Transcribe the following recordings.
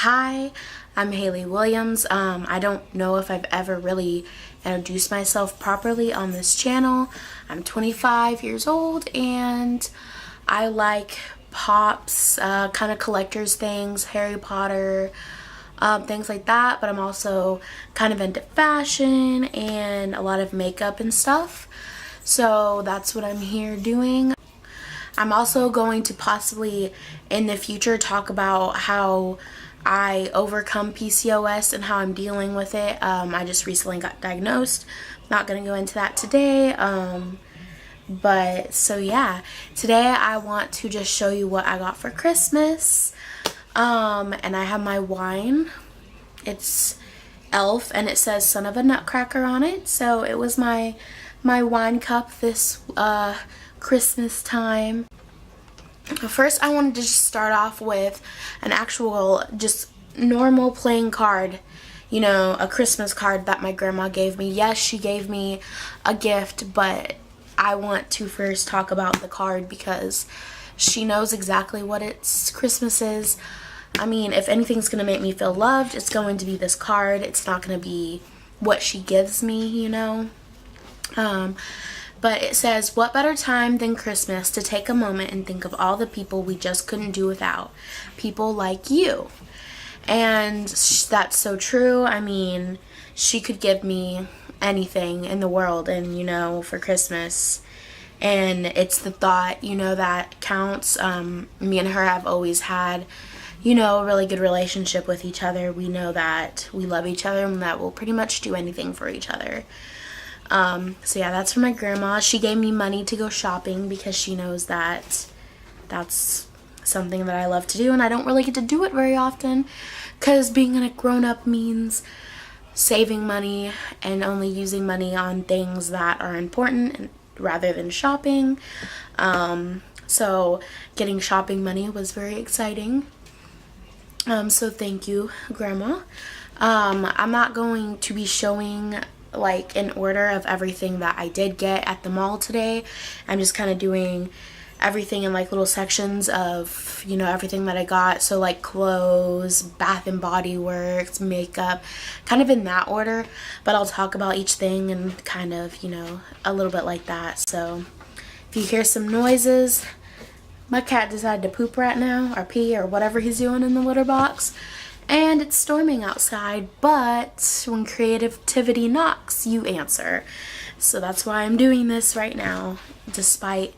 Hi, I'm Haley Williams. I don't know if I've ever really introduced myself properly on this channel. I'm 25 years old and I like pops, kind of collector's things, Harry Potter, things like that, but I'm also kind of into fashion and a lot of makeup and stuff. So that's what I'm here doing. I'm also going to possibly in the future talk about how I overcome PCOS and how I'm dealing with it. I just recently got diagnosed. Not going to go into that today. But so yeah, today I want to just show you what I got for Christmas. And I have my wine. It's Elf and it says Son of a Nutcracker on it. So it was my wine cup this Christmas time. First, I wanted to just start off with an actual, just normal plain card, you know, a Christmas card that my grandma gave me. Yes, she gave me a gift, but I want to first talk about the card because she knows exactly what Christmas is. I mean, if anything's going to make me feel loved, it's going to be this card. It's not going to be what she gives me, you know. But it says, what better time than Christmas to take a moment and think of all the people we just couldn't do without. People like you. And that's so true. I mean, she could give me anything in the world and, you know, for Christmas. And it's the thought, you know, that counts. Me and her have always had, you know, a really good relationship with each other. We know that we love each other and that we'll pretty much do anything for each other. So yeah, that's for my grandma. She gave me money to go shopping because she knows that that's something that I love to do and I don't really get to do it very often because being a grown-up means saving money and only using money on things that are important rather than shopping. So getting shopping money was very exciting. So thank you, Grandma. I'm not going to be showing like in order of everything that I did get at the mall today. I'm just kind of doing everything in like little sections of, you know, everything that I got. So like clothes, Bath and Body Works, makeup, kind of in that order, but I'll talk about each thing and kind of, you know, a little bit like that. So if you hear some noises, my cat decided to poop right now or pee or whatever he's doing in the litter box. And it's storming outside, but when creativity knocks, you answer. So that's why I'm doing this right now, despite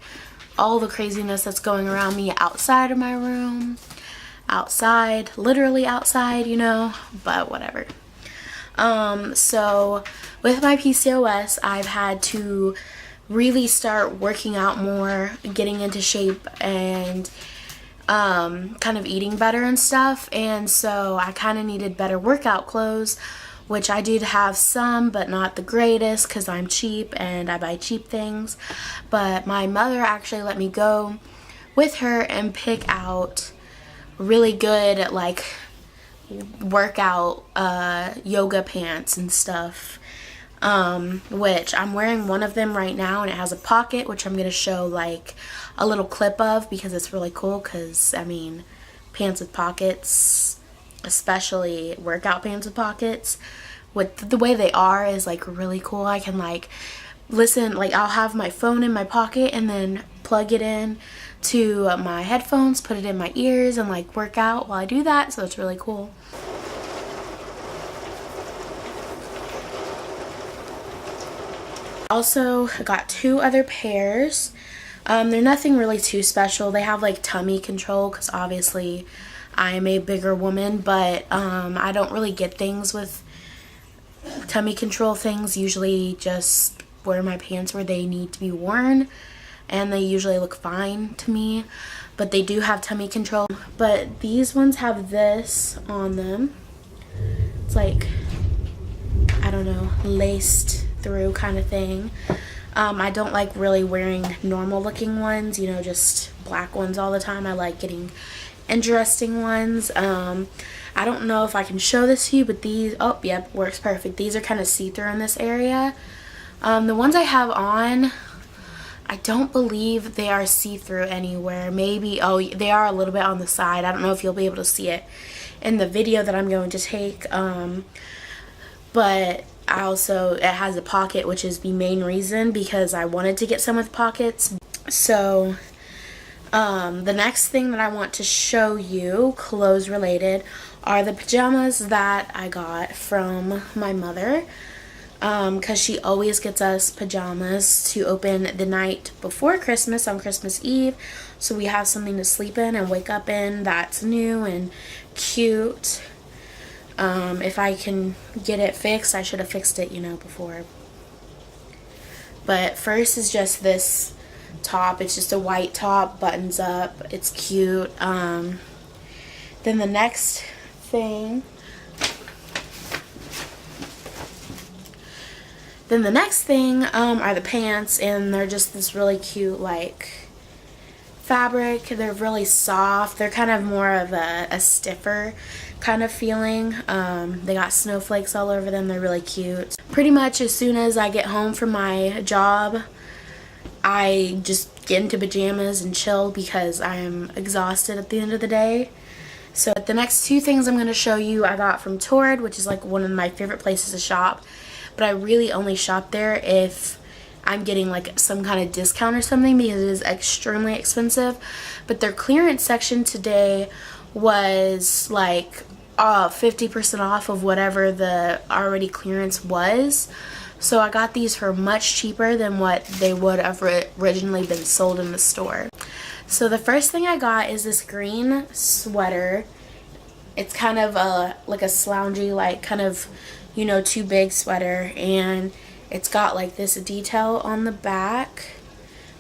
all the craziness that's going around me outside of my room, outside, literally outside, you know, but whatever. So with my PCOS, I've had to really start working out more, getting into shape, and kind of eating better and stuff, and so I kind of needed better workout clothes, which I did have some, but not the greatest because I'm cheap and I buy cheap things. But my mother actually let me go with her and pick out really good like workout yoga pants and stuff, which I'm wearing one of them right now and it has a pocket, which I'm going to show like a little clip of because it's really cool because, I mean, pants with pockets, especially workout pants with pockets, with the way they are is like really cool. I can like listen, like I'll have my phone in my pocket and then plug it in to my headphones, put it in my ears and like work out while I do that, so it's really cool. Also, I got two other pairs. They're nothing really too special. They have like tummy control because obviously I'm a bigger woman, but I don't really get things with tummy control things. Usually just wear my pants where they need to be worn and they usually look fine to me, but they do have tummy control. But these ones have this on them. It's like, I don't know, laced through kind of thing. I don't like really wearing normal looking ones, you know, just black ones all the time. I like getting interesting ones. I don't know if I can show this to you, but these, oh, yep, works perfect. These are kind of see-through in this area. The ones I have on, I don't believe they are see-through anywhere. Maybe, oh, they are a little bit on the side. I don't know if you'll be able to see it in the video that I'm going to take. But it has a pocket, which is the main reason, because I wanted to get some with pockets. So the next thing that I want to show you, clothes related, are the pajamas that I got from my mother, because she always gets us pajamas to open the night before Christmas, on Christmas Eve, so we have something to sleep in and wake up in that's new and cute. If I can get it fixed, I should have fixed it, before. But first is just this top. It's just a white top, buttons up. It's cute. Then the next thing are the pants, and they're just this really cute fabric. They're really soft. They're kind of more of a stiffer kind of feeling. They got snowflakes all over them. They're really cute. Pretty much as soon as I get home from my job, I just get into pajamas and chill because I am exhausted at the end of the day. So the next two things I'm going to show you I got from Torrid, which is one of my favorite places to shop, but I really only shop there if I'm getting some kind of discount or something, because it is extremely expensive. But their clearance section today was 50% off of whatever the already clearance was. So I got these for much cheaper than what they would have originally been sold in the store. So the first thing I got is this green sweater. It's kind of a slouchy, kind of, too big sweater, and it's got this detail on the back,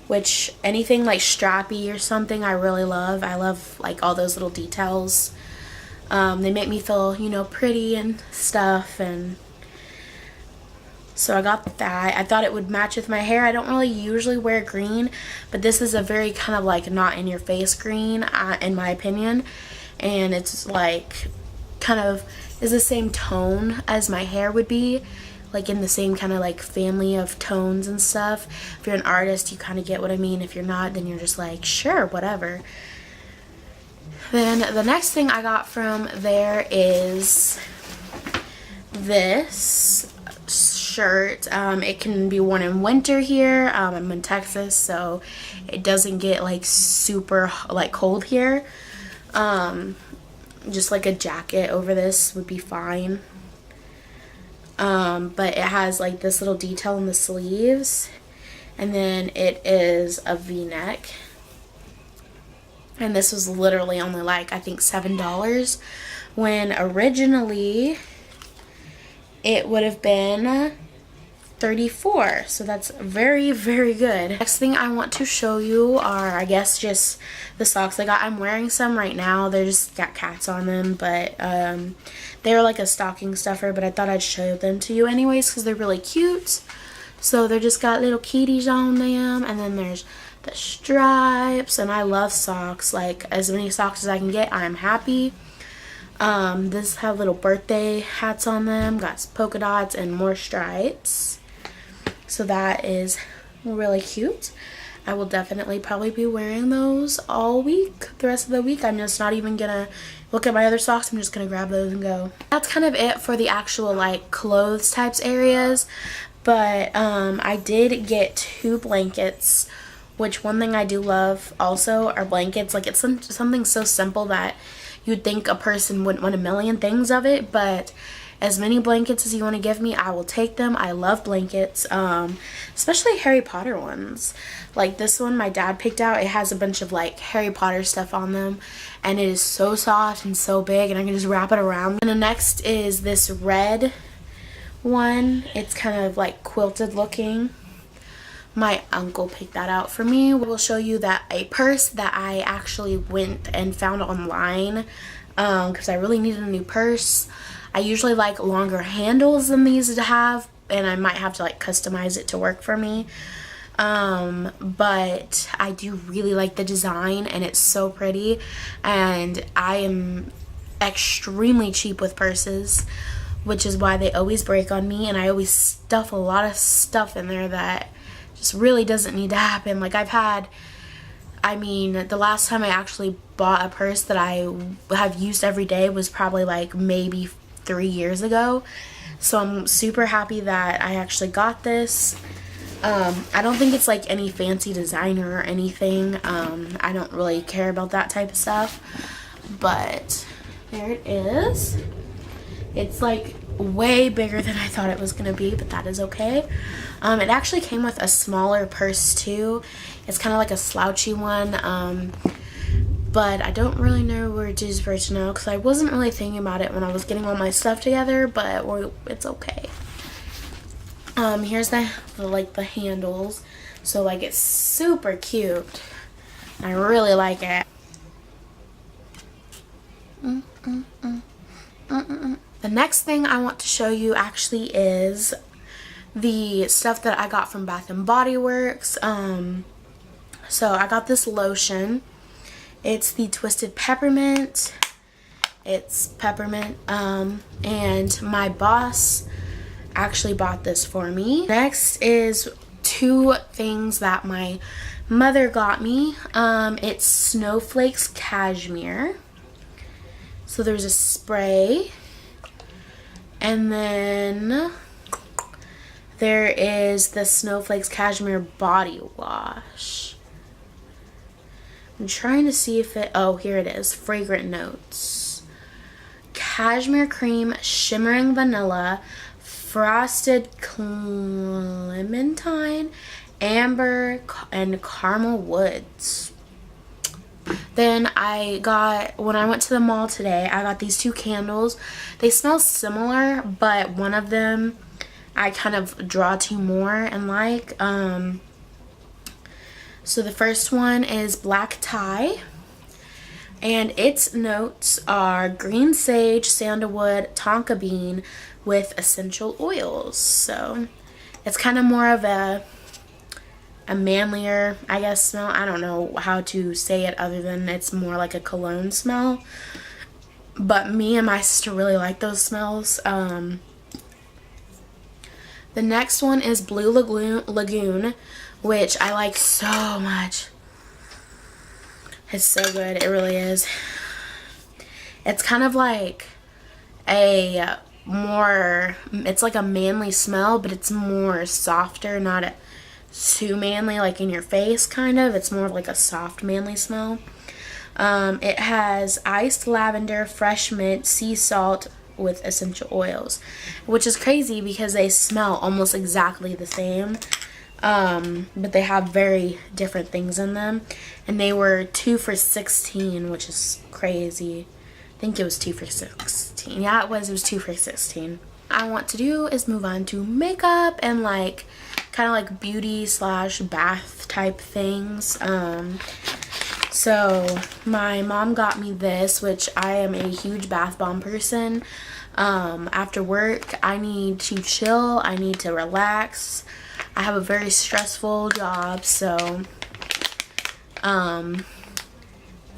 which anything strappy or something I really love. I love all those little details. They make me feel, pretty and stuff, and so I got that. I thought it would match with my hair. I don't really usually wear green, but this is a very kind of not in your face green, in my opinion, and it's kind of is the same tone as my hair would be, in the same kind of family of tones and stuff. If you're an artist, you kind of get what I mean. If you're not, then you're just sure, whatever. Then the next thing I got from there is this shirt. It can be worn in winter here. I'm in Texas, so it doesn't get super cold here. Just a jacket over this would be fine. But it has this little detail in the sleeves, and then it is a v-neck, and this was literally only I think $7, when originally it would have been $34, so that's very, very good. Next thing I want to show you are, I guess, just the socks I got. I'm wearing some right now. They just got cats on them, but they're a stocking stuffer, but I thought I'd show them to you anyways because they're really cute. So they're just got little kitties on them, and then there's the stripes, and I love socks. As many socks as I can get, I'm happy. This have little birthday hats on them, got polka dots and more stripes. So that is really cute. I will definitely probably be wearing those all week, the rest of the week. I'm just not even gonna look at my other socks. I'm just gonna grab those and go. That's kind of it for the actual clothes types areas. But I did get 2 blankets, which one thing I do love also are blankets. It's something so simple that you'd think a person wouldn't want a million things of it, but as many blankets as you want to give me, I will take them. I love blankets, especially Harry Potter ones. This one my dad picked out, it has a bunch of Harry Potter stuff on them, and it is so soft and so big, and I can just wrap it around. And the next is this red one. It's kind of quilted looking. My uncle picked that out for me. We'll show you that a purse that I actually went and found online because I really needed a new purse. I usually like longer handles than these to have, and I might have to customize it to work for me. But I do really like the design, and it's so pretty, and I am extremely cheap with purses, which is why they always break on me, and I always stuff a lot of stuff in there that just really doesn't need to happen. I mean, the last time I actually bought a purse that I have used every day was probably like maybe 3 years ago. So I'm super happy that I actually got this. I don't think it's like any fancy designer or anything. I don't really care about that type of stuff. But there it is. It's like way bigger than I thought it was gonna be, but that is okay. It actually came with a smaller purse too. It's kind of like a slouchy one, but I don't really know where it is right now because I wasn't really thinking about it when I was getting all my stuff together, but it's okay. Here's the handles. So like it's super cute. I really like it. The next thing I want to show you actually is the stuff that I got from Bath and Body Works. So I got this lotion. It's the Twisted Peppermint. It's peppermint, and my boss actually bought this for me. Next is 2 things that my mother got me. It's Snowflakes Cashmere. So there's a spray, and then there is the Snowflakes Cashmere Body Wash. I'm trying to see if it, oh, here it is, Fragrant Notes. Cashmere Cream, Shimmering Vanilla, Frosted Clementine, Amber, and Caramel Woods. Then when I went to the mall today, I got these 2 candles. They smell similar, but one of them I kind of draw to more and like. So the first one is Black Tie, and its notes are green sage, sandalwood, tonka bean with essential oils. So it's kind of more of a manlier, I guess, smell. I don't know how to say it other than it's more like a cologne smell. But me and my sister really like those smells. The next one is Blue Lagoon, which I like so much. It's so good. It really is. It's kind of like it's like a manly smell, but it's more softer, not too manly like in your face kind of. It's more like a soft manly smell. It has iced lavender, fresh mint, sea salt with essential oils, which is crazy because they smell almost exactly the same, but they have very different things in them. And they were 2 for $16, which is crazy. I think it was 2 for $16. Yeah, it was 2 for $16. I want to do is move on to makeup and like kind of like beauty / bath type things. So my mom got me this, which I am a huge bath bomb person. After work, I need to chill, I need to relax. I have a very stressful job, so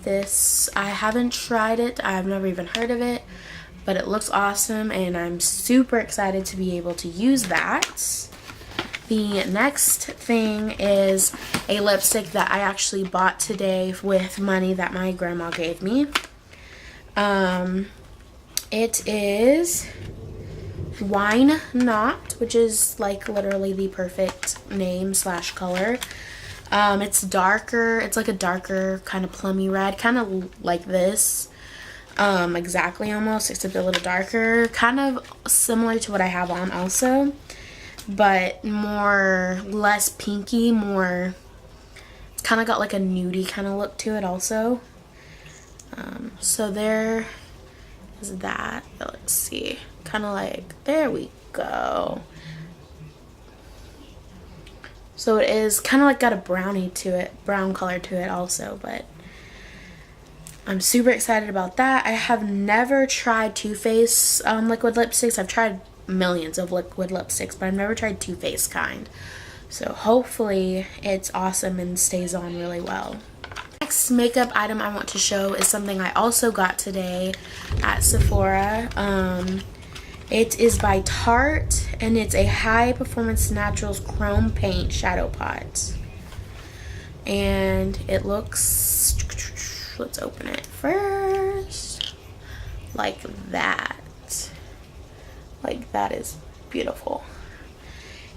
this, I haven't tried it, I've never even heard of it, but it looks awesome and I'm super excited to be able to use that. The next thing is a lipstick that I actually bought today with money that my grandma gave me. It is Wine Not, which is like literally the perfect name / color. It's darker. It's like a darker kind of plummy red, kind of like this. Exactly almost, except a little darker. Kind of similar to what I have on also, but less pinky, more, it's kind of got like a nudie kind of look to it also. So there is that. Let's see, kind of like, there we go. So it is kind of like got a brownie to it, brown color to it also, but I'm super excited about that. I have never tried Too Faced liquid lipsticks. I've tried millions of liquid lipsticks, but I've never tried Too Faced kind. So hopefully it's awesome and stays on really well. Next makeup item I want to show is something I also got today at Sephora. It is by Tarte, and it's a High Performance Naturals Chrome Paint Shadow Pot. and it looks, let's open it first, like that. Like, that is beautiful.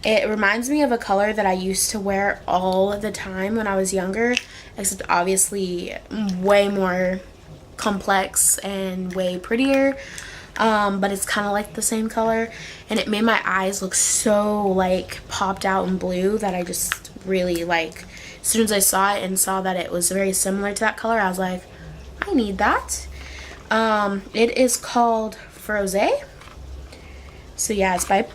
It reminds me of a color that I used to wear all the time when I was younger, except obviously way more complex and way prettier. But it's kind of like the same color, and it made my eyes look so like popped out in blue that I just really like. As soon as I saw it and saw that it was very similar to that color, I was like, I need that. It is called Frosé. So yeah, it's by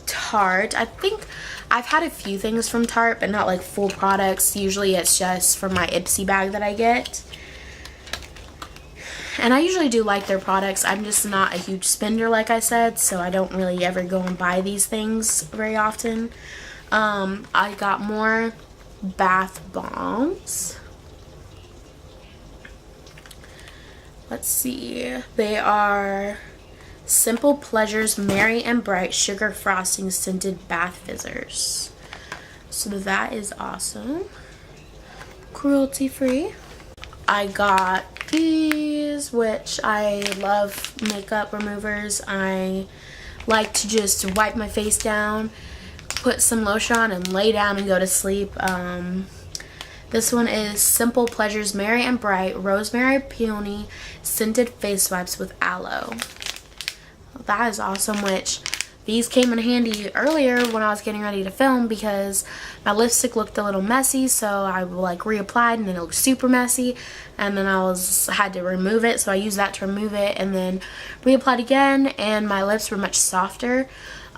Tarte. I think I've had a few things from Tarte, but not like full products. Usually it's just from my Ipsy bag that I get. And I usually do like their products. I'm just not a huge spender, like I said, so I don't really ever go and buy these things very often. I got more bath bombs. Let's see. They are Simple Pleasures Merry and Bright Sugar Frosting Scented Bath Fizzers. So that is awesome. Cruelty free. I got these, which I love makeup removers. I like to just wipe my face down, put some lotion on, and lay down and go to sleep. This one is Simple Pleasures Merry and Bright Rosemary Peony Scented Face Wipes with Aloe. That is awesome, which these came in handy earlier when I was getting ready to film because my lipstick looked a little messy, so I like reapplied and then it looked super messy, and then I had to remove it, so I used that to remove it and then reapplied again, and my lips were much softer,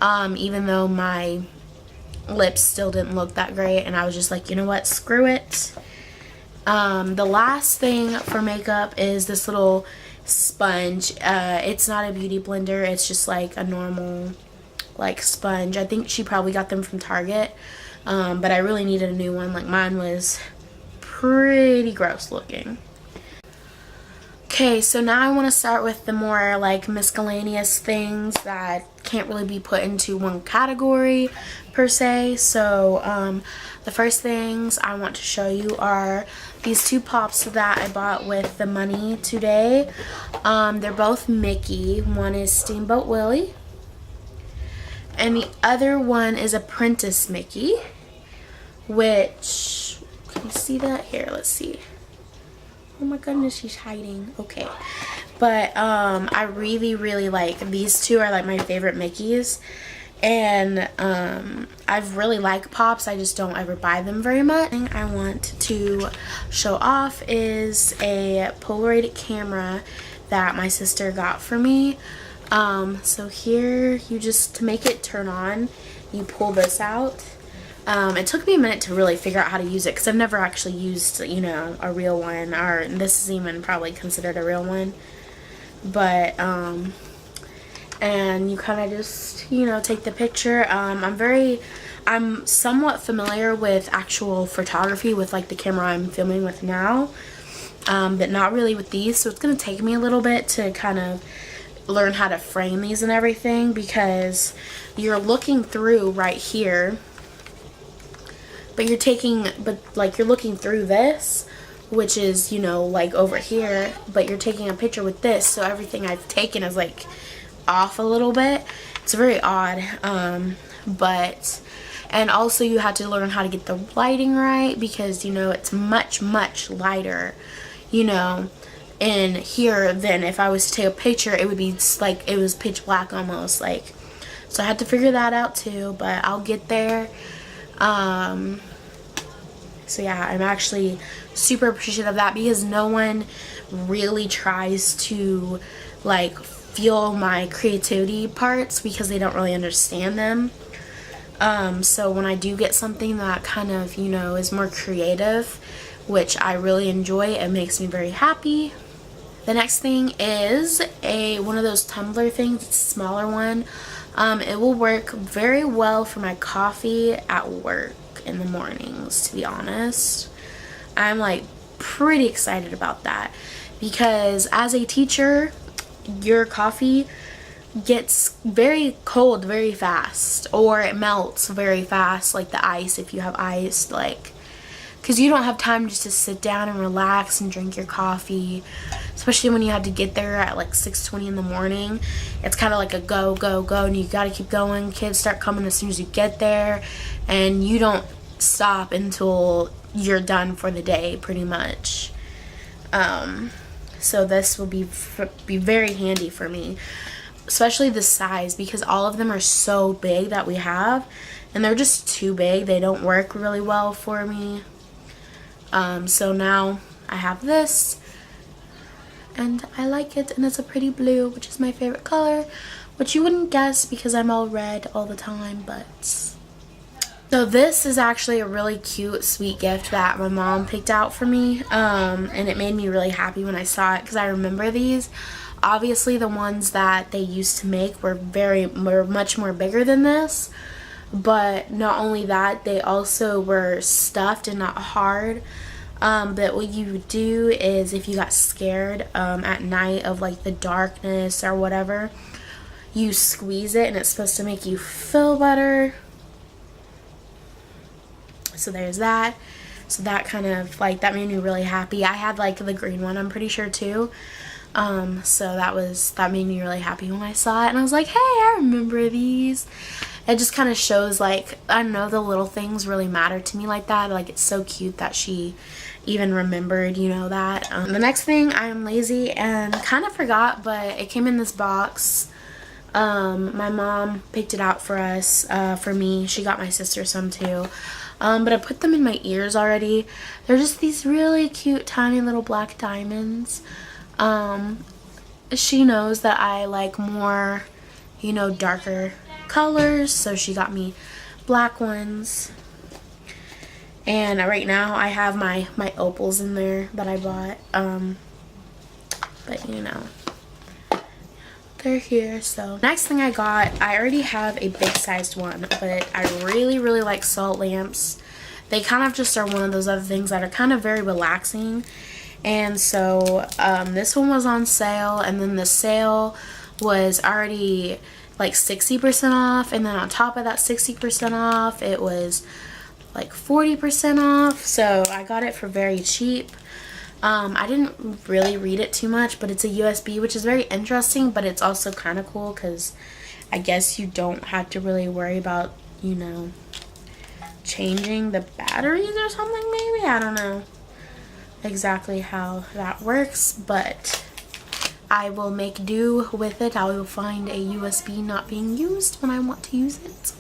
even though my lips still didn't look that great, and I was just like, you know what, screw it. The last thing for makeup is this little sponge. It's not a beauty blender, it's just like a normal like sponge. I think she probably got them from Target, but I really needed a new one. Like, mine was pretty gross looking. Okay, so now I want to start with the more like miscellaneous things that can't really be put into one category per se. So the first things I want to show you are these two pops that I bought with the money today. They're both Mickey. One is Steamboat Willie, and the other one is Apprentice Mickey, which, can you see that? Here, let's see. Oh my goodness, she's hiding. Okay. But I really like, these two are like my favorite Mickeys. And I really like pops, I just don't ever buy them very much. The thing I want to show off is a Polaroid camera that my sister got for me. So here, you just, to make it turn on, you pull this out. It took me a minute to really figure out how to use it because I've never actually used, you know, a real one, or this is even probably considered a real one. But, and you kind of just, you know, take the picture. I'm somewhat familiar with actual photography with like the camera I'm filming with now, but not really with these. So it's going to take me a little bit to kind of learn how to frame these and everything, because you're looking through right here. But you're looking through this, which is, you know, like over here, but you're taking a picture with this, so everything I've taken is like off a little bit. It's very odd, and also you have to learn how to get the lighting right, because, you know, it's much lighter, you know, in here than if I was to take a picture. It would be like it was pitch black almost, like, so I had to figure that out too, but I'll get there. So yeah, I'm actually super appreciative of that, because no one really tries to like feel my creativity parts because they don't really understand them. So when I do get something that kind of, you know, is more creative, which I really enjoy, it makes me very happy. The next thing is one of those tumbler things. It's a smaller one. It will work very well for my coffee at work in the mornings, to be honest. I'm like pretty excited about that, because as a teacher, your coffee gets very cold very fast, or it melts very fast, like the ice, if you have ice, like, because you don't have time just to sit down and relax and drink your coffee, especially when you have to get there at like 6:20 in the morning. It's kind of like a go, go, go, and you got to keep going. Kids start coming as soon as you get there, and you don't stop until you're done for the day, pretty much. So this will be very handy for me, especially the size, because all of them are so big that we have, and they're just too big. They don't work really well for me. So now I have this, and I like it, and it's a pretty blue, which is my favorite color, which you wouldn't guess because I'm all red all the time. But so this is actually a really cute, sweet gift that my mom picked out for me, and it made me really happy when I saw it because I remember these. Obviously, the ones that they used to make were much more bigger than this, but not only that, they also were stuffed and not hard. But what you would do is, if you got scared at night of like the darkness or whatever, you squeeze it, and it's supposed to make you feel better. So there's that. So that kind of like, that made me really happy. I had like the green one, I'm pretty sure, too. So that made me really happy when I saw it, and I was like, hey, I remember these. It just kind of shows, like, I don't know, the little things really matter to me like that. Like, it's so cute that she even remembered, you know, that. The next thing, I am lazy and kind of forgot, but it came in this box. My mom picked it out for us, for me. She got my sister some too. But I put them in my ears already. They're just these really cute, tiny little black diamonds. She knows that I like more, you know, darker colors, so she got me black ones. And right now I have my opals in there that I bought. But you know, they're here. So next thing I got, I already have a big sized one, but I really like salt lamps. They kind of just are one of those other things that are kind of very relaxing. And so this one was on sale, and then the sale was already like 60% off, and then on top of that 60% off, it was like 40% off. So I got it for very cheap. I didn't really read it too much, but it's a USB, which is very interesting, but it's also kind of cool because I guess you don't have to really worry about, you know, changing the batteries or something, maybe. I don't know exactly how that works, but I will make do with it. I will find a USB not being used when I want to use it.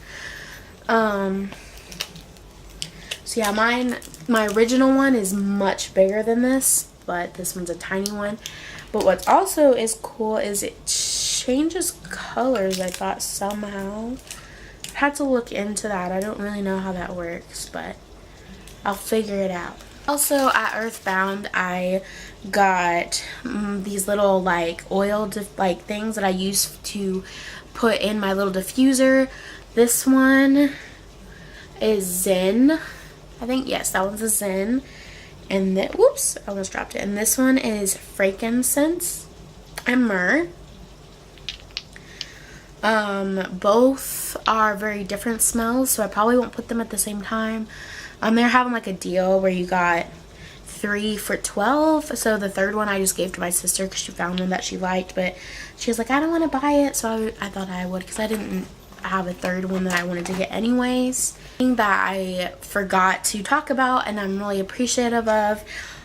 So yeah, my original one is much bigger than this, but this one's a tiny one. But what also is cool is it changes colors, I thought, somehow. I had to look into that. I don't really know how that works, but I'll figure it out. Also, at Earthbound, I got these little like oil like things that I use to put in my little diffuser. This one is Zen. I think, yes, that one's a Zen. And then, whoops, I almost dropped it. And this one is frankincense and myrrh. Both are very different smells, so I probably won't put them at the same time. They're having like a deal where you got 3 for $12. So the third one I just gave to my sister because she found one that she liked, but she was like, I don't want to buy it. So I thought I would, because I didn't have a third one that I wanted to get anyways. Thing that I forgot to talk about and I'm really appreciative of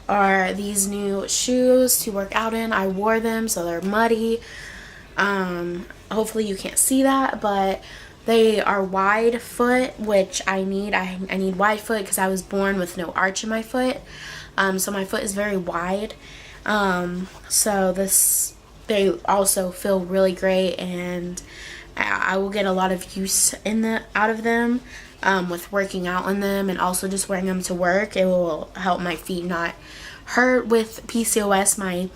are these new shoes to work out in. I wore them, so they're muddy. Hopefully you can't see that, but they are wide foot, which I need. I need wide foot because I was born with no arch in my foot. So my foot is very wide. So they also feel really great, and I will get a lot of use out of them with working out in them, and also just wearing them to work. It will help my feet not hurt. With PCOS, my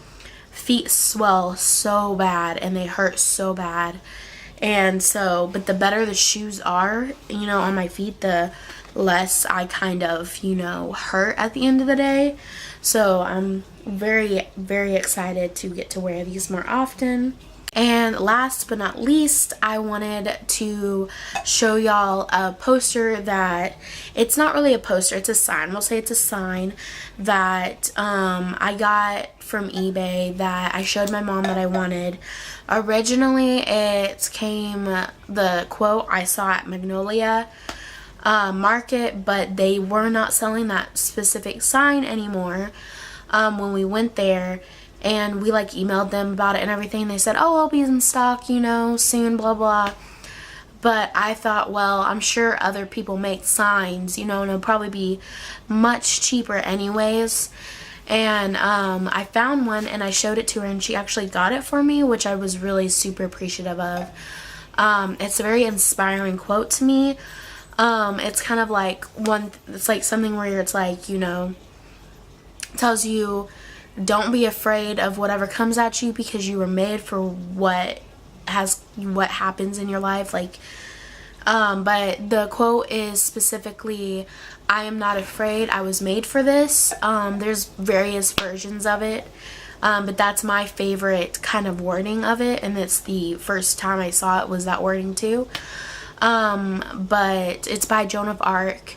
feet swell so bad and they hurt so bad. And so, but the better the shoes are, you know, on my feet, the less I kind of, you know, hurt at the end of the day. So I'm very excited to get to wear these more often. And last but not least, I wanted to show y'all a poster that, it's not really a poster, it's a sign. We'll say it's a sign that I got from eBay that I showed my mom that I wanted. Originally, it came, the quote I saw at Magnolia Market, but they were not selling that specific sign anymore when we went there. And we like emailed them about it and everything. They said, oh, it'll be in stock, you know, soon, blah, blah. But I thought, well, I'm sure other people make signs, you know, and it'll probably be much cheaper anyways. And I found one and I showed it to her and she actually got it for me, which I was really super appreciative of. It's a very inspiring quote to me. It's kind of like it's like something where it's like, you know, tells you, don't be afraid of whatever comes at you because you were made for what happens in your life. Like, but the quote is specifically, I am not afraid, I was made for this. There's various versions of it, but that's my favorite kind of wording of it, and it's the first time I saw it was that wording too. But it's by Joan of Arc.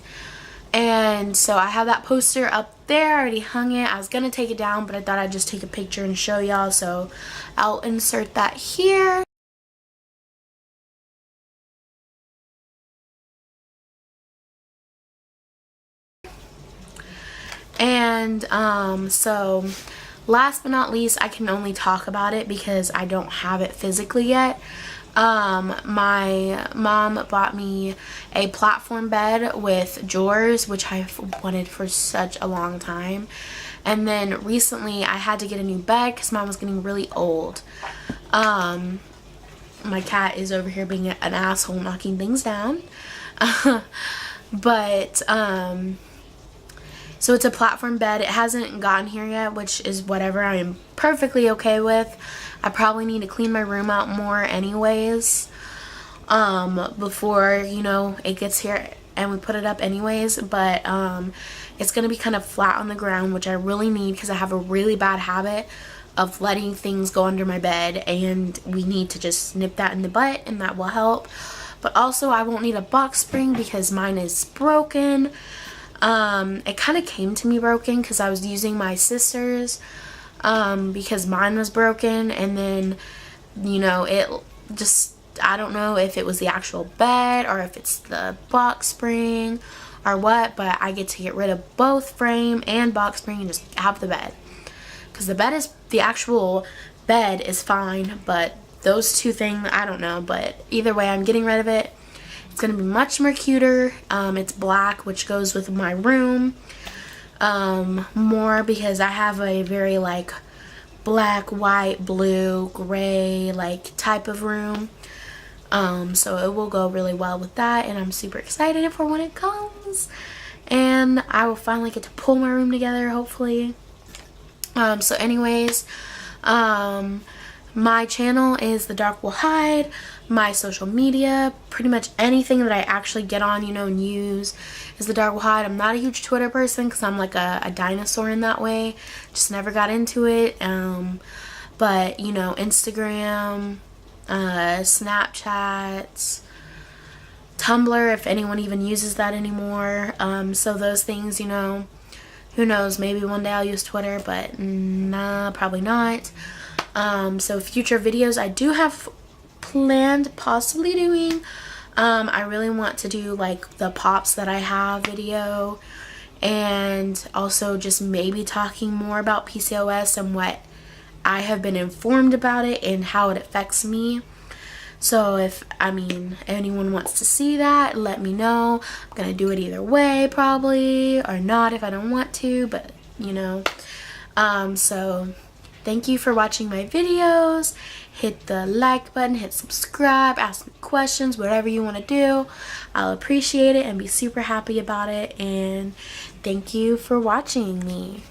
And so I have that poster up there. I already hung it. I was going to take it down, but I thought I'd just take a picture and show y'all. So I'll insert that here. And so last but not least, I can only talk about it because I don't have it physically yet. My mom bought me a platform bed with drawers, which I've wanted for such a long time. And then recently I had to get a new bed because mom was getting really old. My cat is over here being an asshole, knocking things down. But so it's a platform bed. It hasn't gotten here yet, which is whatever. I am perfectly okay with. I probably need to clean my room out more anyways, before, you know, it gets here and we put it up anyways. But it's going to be kind of flat on the ground, which I really need because I have a really bad habit of letting things go under my bed, and we need to just nip that in the butt, and that will help. But also I won't need a box spring because mine is broken. It kind of came to me broken because I was using my sister's because mine was broken, and then, you know, it just, I don't know if it was the actual bed or if it's the box spring or what, but I get to get rid of both frame and box spring and just have the bed, because the actual bed is fine, but those two things, I don't know. But either way, I'm getting rid of it. It's going to be much more cuter. It's black, which goes with my room more, because I have a very like black, white, blue, gray like type of room. So it will go really well with that, and I'm super excited for when it comes, and I will finally get to pull my room together, hopefully. So anyways, my channel is The Dark Will Hide. My social media, pretty much anything that I actually get on, you know, and use, is The Dark Will Hide. I'm not a huge Twitter person because I'm like a dinosaur in that way. Just never got into it. But, you know, Instagram, Snapchat, Tumblr, if anyone even uses that anymore. So those things, you know, who knows, maybe one day I'll use Twitter, but nah, probably not. So future videos I do have planned possibly doing, I really want to do like the pops that I have video, and also just maybe talking more about PCOS and what I have been informed about it and how it affects me. So if, I mean, anyone wants to see that, let me know. I'm gonna do it either way probably, or not if I don't want to, but you know. So thank you for watching my videos. Hit the like button, hit subscribe, ask me questions, whatever you want to do. I'll appreciate it and be super happy about it. And thank you for watching me.